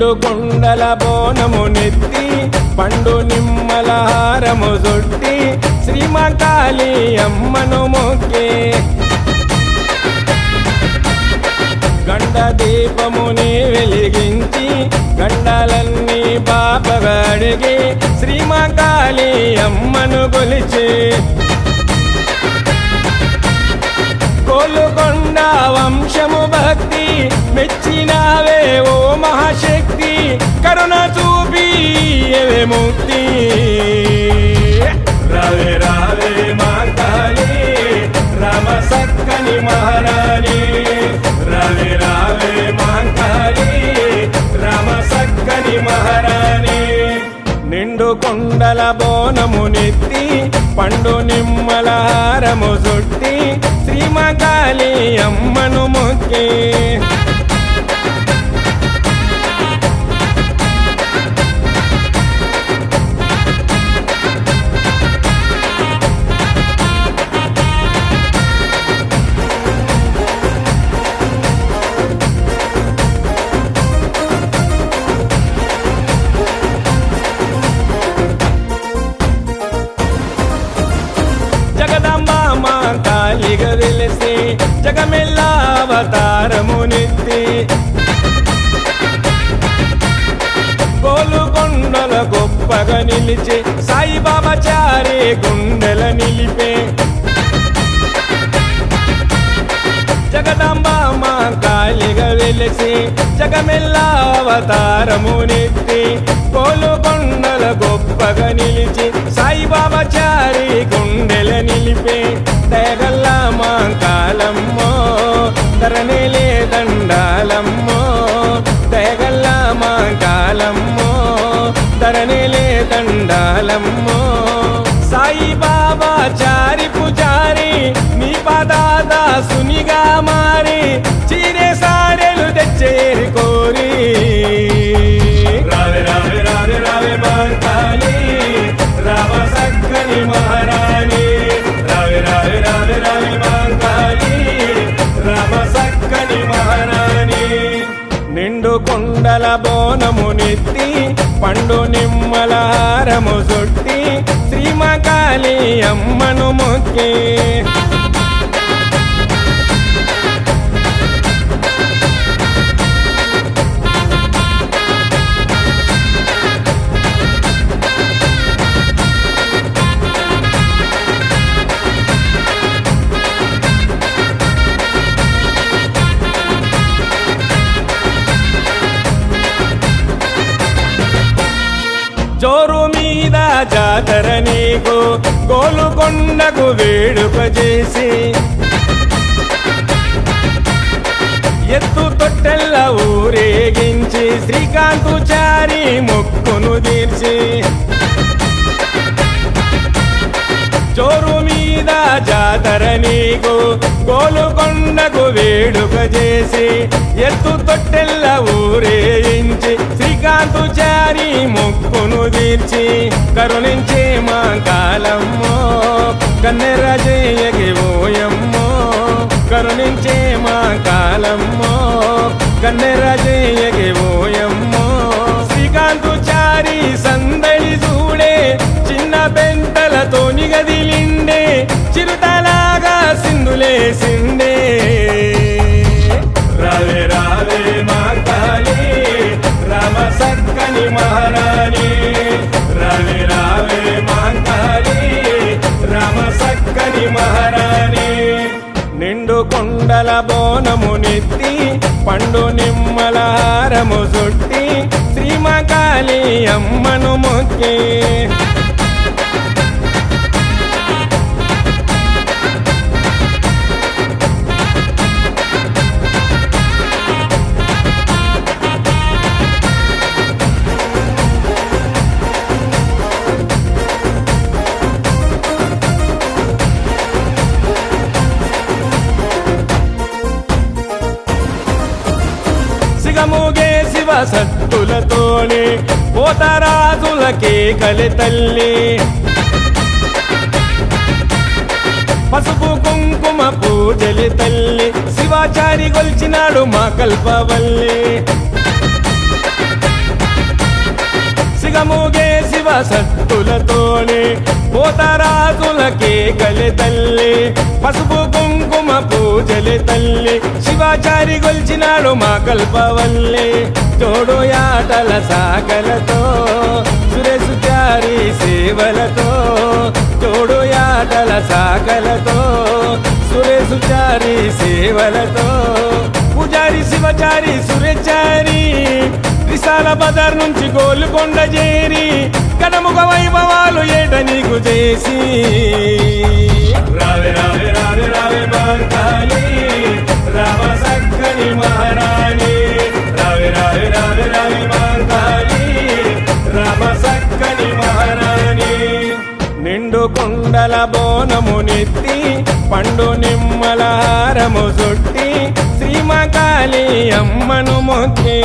నిండు కుండల బోనము నెత్తి పండు నిమ్మల హారము జుట్టి శ్రీమకాళి అమ్మను మొక్కి గండ దీపముని వెలిగించి గండాలన్నీ బాపగా అడిగి శ్రీమకాళి అమ్మను కొలిచి గోలుకొండ వంశము భక్తి మెచ్చినావే ఓ మహాశక్తి కరుణ చూపి ఏవే ముక్తి రావే రావే మా కాళీ రామ సక్కని మహారాణి రావే రావే మా కాళీ రామ సక్కని మహారాణి నిండు కొండల బోనము నెత్తి పండు నిమ్మల హారము జుట్టి శ్రీమకాళి అమ్మను మొక్కి కాళిగా వెలిసి జగమెల్లా అవతారమునెత్తి గోలుకొండల గొప్పగా నిలిచి సాయిబాబా చారే గుండెల నిలిపే జగదాంబ మా కాళిగా వెలిసి జగమెల్లా అవతారమునెత్తి గోలుకొండల గొప్పగా నిలిచి సాయిబాబా చారి గుండెల నిలిపే దయగల్ల మా కాలమ్మో ధరణిలే దండాలమ్మో దయగల్ల మా కాలమ్మో ధరణిలే దండాలమ్మో సాయిబాబా చారి పుజారి నీ పదాద సునిగా మారి చీరే సారెలు తెచ్చేరి కోరి రావే రావే రావే రావే మా కాళీ రామ సక్కని మహారాణి రావే రావే రావే రావే మా కాళీ రామ సక్కని మహారాణి నిండు కొండల బోనము నెత్తి పండు నిమ్మల హారము జుట్టి శ్రీమకాళి అమ్మను మొక్కి జోరు మీద జాతర నీకు గోలుకొండకు వేడుక చేసి ఎత్తు తొట్టెల్ల ఊరేగించి శ్రీకాంతు చారి మొక్కును తీర్చి జోరు మీద జాతర నీకు గోలుకొండకు వేడుక చేసి ఎత్తు తొట్టెల్ల ఊరేగించి శ్రీకాంతు చారి మొక్కును తీర్చి కరుణించే మా కాలమ్మో కన్నెర జయకి ఓయమ్మో కరుణించే మా కాలమ్మో కన్నెర జయకి ఓయమ్మో శ్రీకాంతు చారి సందడి చూడే చిన్న పెంటలతో నిగదిలిండే చిరుతలాగా సింధులే సిండే రావే రావే మా కాళీ రామ సక్కని మహారాణి రావే రావే మా కాళీ రామ సక్కని మహారాణి నిండు కొండల బోనము నెత్తి పండు నిమ్మల హారము జుట్టి శ్రీమకాళి అమ్మను మొక్కి సిగముగే శివ సత్తులతోనే పోతరాజులకే కలి తల్లి పసుపు కుంకుమ పూజలి తల్లి శివాచారి గొల్చినాడు మా కల్పవల్లి సిగముగే శివ సత్తులతోనే పోతరాజులకే గలి తల్లి పసుపు కుంకుమ పూజలి తల్లి శివాచారి గొల్చినాడు మా కల్పవల్లి తోడు యాటల సాగలతో సురేశుచారి సేవలతో తోడు యాటల సాగలతో సురేశుచారి సేవలతో పూజారి శివచారి సురేచారి విశాల బజార్ నుంచి గోల్కొండ చేరి కడముగ వైభవాలు ఏట నీకు చేసి రావే రావే రావే రావే బంగాలి రామ సక్కని మహారాణి రావే రావే రావే రావే బంగాలి రామ సక్కని మహారాణి నిండు కుండల బోనము నెత్తి పండు నిమ్మల హారము చుట్టి శ్రీమకాళి అమ్మను మొక్కి